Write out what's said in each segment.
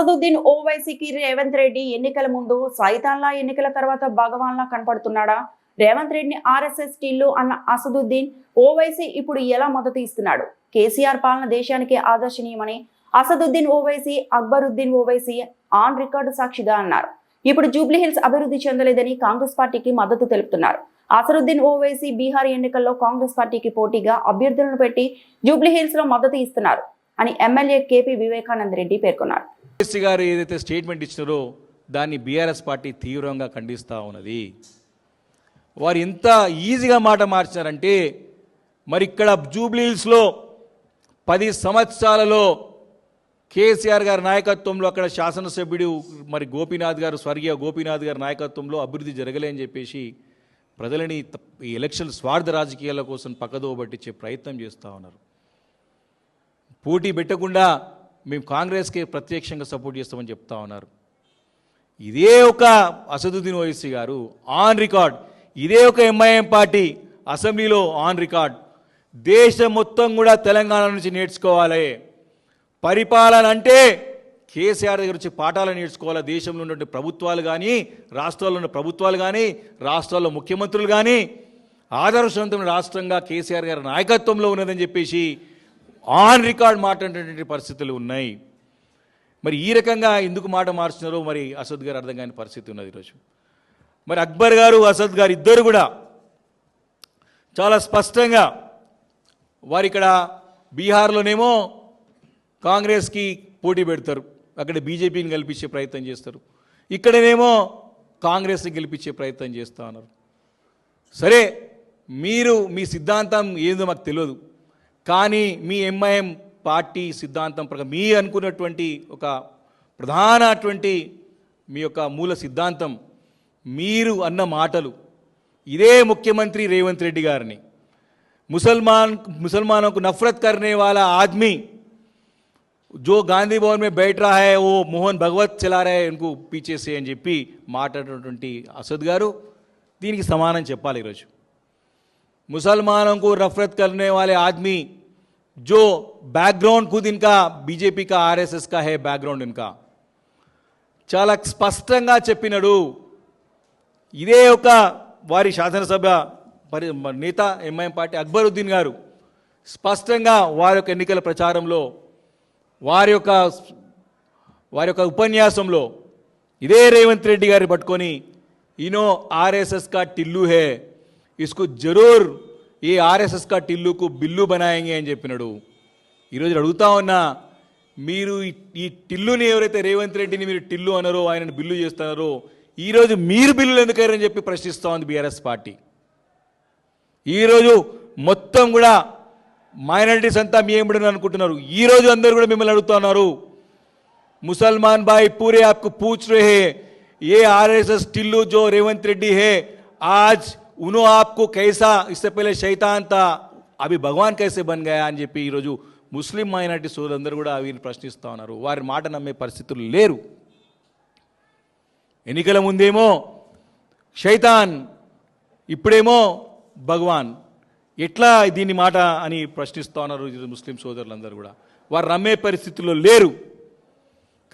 అసదుద్దీన్ ఓవైసీకి రేవంత్ రెడ్డి ఎన్నికల ముందు సైతాన్లా, ఎన్నికల తర్వాత భగవాన్లా కనపడుతున్నాడా? రేవంత్ రెడ్డిని ఆర్ఎస్ఎస్ టిల్లు అన్న అసదుద్దీన్ ఓవైసీ ఇప్పుడు ఎలా మద్దతు ఇస్తున్నాడు? కేసీఆర్ పాలన దేశానికి ఆదర్శనీయమని అసదుద్దీన్ ఓవైసీ, అక్బరుద్దీన్ ఓవైసీ ఆన్ రికార్డు సాక్షిగా అన్నారు. ఇప్పుడు జూబ్లీహిల్స్ అభివృద్ధి చెందలేదని కాంగ్రెస్ పార్టీకి మద్దతు తెలుపుతున్నారు. అసదుద్దీన్ ఓవైసీ బీహార్ ఎన్నికల్లో కాంగ్రెస్ పార్టీకి పోటీగా అభ్యర్థులను పెట్టి జూబ్లీహిల్స్ లో మద్దతు ఇస్తున్నారు అని ఎమ్మెల్యే కేపీ వివేకానంద రెడ్డి పేర్కొన్నారు. కేసీ గారు ఏదైతే స్టేట్మెంట్ ఇచ్చినారో దాన్ని బీఆర్ఎస్ పార్టీ తీవ్రంగా ఖండిస్తూ ఉన్నది. వారు ఎంత ఈజీగా మాట మార్చారంటే, మరి ఇక్కడ జూబ్లీహిల్స్లో 10 సంవత్సరాలలో కేసీఆర్ గారి నాయకత్వంలో అక్కడ శాసనసభ్యుడు మరి గోపీనాథ్ గారు, స్వర్గీయ గోపీనాథ్ గారి నాయకత్వంలో అభివృద్ధి జరగలేని చెప్పేసి ప్రజలని ఈ ఎలక్షన్ స్వార్థ రాజకీయాల కోసం పక్కదోవ పట్టించే ప్రయత్నం చేస్తూ ఉన్నారు. పోటీ పెట్టకుండా మేము కాంగ్రెస్కి ప్రత్యక్షంగా సపోర్ట్ చేస్తామని చెప్తా ఉన్నారు. ఇదే ఒక అసదుద్దీన్ ఓవైసీ గారు ఆన్ రికార్డ్, ఇదే ఒక ఎంఐఎం పార్టీ అసెంబ్లీలో ఆన్ రికార్డ్, దేశం మొత్తం కూడా తెలంగాణ నుంచి నేర్చుకోవాలి. పరిపాలన అంటే కేసీఆర్ దగ్గర వచ్చి పాఠాలు నేర్చుకోవాలి. దేశంలో ఉన్నటువంటి ప్రభుత్వాలు కానీ, రాష్ట్రాల్లో ఉన్న ప్రభుత్వాలు కానీ, రాష్ట్రాల్లో ముఖ్యమంత్రులు కానీ ఆదర్శవంతమైన రాష్ట్రంగా కేసీఆర్ గారి నాయకత్వంలో ఉన్నదని చెప్పేసి ఆన్ రికార్డ్ మాట్లాడేటువంటి పరిస్థితులు ఉన్నాయి. మరి ఈ రకంగా ఎందుకు మాట మార్చినారో మరి అసద్ గారు అర్థం కాని పరిస్థితి ఉన్నది ఈరోజు. మరి అక్బర్ గారు, అసద్ గారు ఇద్దరు కూడా చాలా స్పష్టంగా వారు ఇక్కడ బీహార్లోనేమో కాంగ్రెస్కి పోటీ పెడతారు, అక్కడ బీజేపీని గెలిపించే ప్రయత్నం చేస్తారు, ఇక్కడనేమో కాంగ్రెస్ని గెలిపించే ప్రయత్నం చేస్తూ ఉన్నారు. సరే, మీరు మీ సిద్ధాంతం ఏందో మాకు తెలియదు, కానీ మీ ఎంఐఎం పార్టీ సిద్ధాంతం ప్రకారం మీ అనుకున్నటువంటి ఒక ప్రధానటువంటి మీ యొక్క మూల సిద్ధాంతం, మీరు అన్న మాటలు ఇదే ముఖ్యమంత్రి రేవంత్ రెడ్డి గారిని मुसलमानों को नफरत करने वाला आदमी जो गांधी भवन में बैठ रहा है वो मोहन भगवत चला रहे हैं उनको पीछे से అని చెప్పి మాట్లాడినటువంటి అసద్ గారు దీనికి సమానం చెప్పాలి. ఈరోజు मुसलमानों को नफरत करने वाले आदमी जो बैकग्राउंड खुद इनका बीजेपी का आरएसएस का है बैकग्राउंड इनका చాలా స్పష్టంగా చెప్పినాడు. ఇదే ఒక వారి శాసనసభ నేత ఎంఐఎం పార్టీ అక్బరుద్దీన్ గారు స్పష్టంగా వారి యొక్క ఎన్నికల ప్రచారంలో వారి యొక్క ఉపన్యాసంలో ఇదే రేవంత్ రెడ్డి గారిని పట్టుకొని ఇనో ఆర్ఎస్ఎస్ కా టిల్లు హే ఇస్కు జరూర్ ఏ ఆర్ఎస్ఎస్ కా టిల్లుకు బిల్లు బనాయంగే అని చెప్పినాడు. ఈరోజు అడుగుతా ఉన్నా, మీరు ఈ టిల్లుని ఎవరైతే రేవంత్ రెడ్డిని మీరు టిల్లు అన్నారో, ఆయనను బిల్లు చేస్తున్నారో, ఈరోజు మీరు బిల్లులు ఎందుకని చెప్పి ప్రశ్నిస్తూ ఉంది బీఆర్ఎస్ పార్టీ. ఈరోజు మొత్తం కూడా మైనారిటీస్ అంతా మీ ఏమిడని అనుకుంటున్నారు. ఈరోజు అందరూ కూడా మిమ్మల్ని అడుగుతున్నారు, ముసల్మాన్ భాई पूरे आपको पूछ रहे हैं ये आरएसएस टिल्लू जो रेवंत रेड्डी है आज उन्होंने आपको कैसा, इससे पहले शैतान था अभी भगवान कैसे बन गया అని చెప్పి ఈరోజు ముస్లిం మైనారిటీ సోదరులందరూ కూడా వీరిని ప్రశ్నిస్తూ ఉన్నారు. వారి మాట నమ్మే పరిస్థితులు లేరు. ఎన్నికల ముందేమో శైతాన్, ఇప్పుడేమో భగవాన్, ఎట్లా దీని మాట అని ప్రశ్నిస్తూ ఉన్నారు ముస్లిం సోదరులందరూ కూడా. వారు నమ్మే పరిస్థితుల్లో లేరు.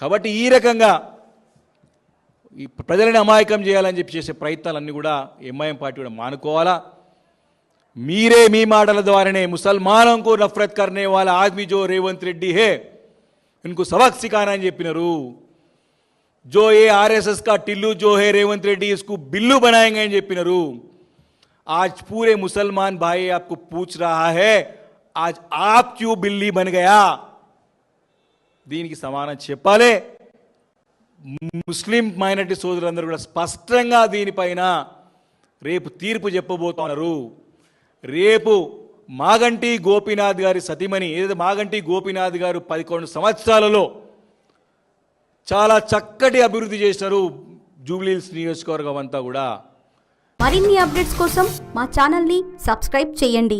కాబట్టి ఈ రకంగా ఈ ప్రజలని అమాయకం చేయాలని చెప్పి చేసే ప్రయత్నాలన్నీ కూడా ఎంఐఎం పార్టీ కూడా మానుకోవాలా. మీరే మీ మాటల ద్వారానే ముసల్మానం కో నఫరత్ కర్నే వాళ్ళ ఆద్మీ జో రేవంత్ రెడ్డి హే ఇన్కు సబక్ సిఖానా అని చెప్పినారు. జో ఏ ఆర్ఎస్ఎస్ కా టిల్లు జో హే రేవంత్ రెడ్డి ఇస్కు బిల్లు బనాయంగా అని చెప్పినారు. आज पूरे मुसलमान भाई आपको पूछ रहा है आज आप क्यों बिल्ली बन गया, దీనికి సమానం చెప్పాలి. ముస్లిం మైనారిటీ సోదరులందరూ కూడా స్పష్టంగా దీనిపైన రేపు తీర్పు చెప్పబోతున్నారు. రేపు మాగంటి గోపీనాథ్ గారి సతీమణి, ఏదైతే మాగంటి గోపీనాథ్ గారు 11 సంవత్సరాలలో చాలా చక్కటి అభివృద్ధి చేసినారు జూబ్లీహిల్స్ నియోజకవర్గం అంతా కూడా. మరిన్ని అప్డేట్స్ కోసం మా ఛానల్ని సబ్స్క్రైబ్ చేయండి.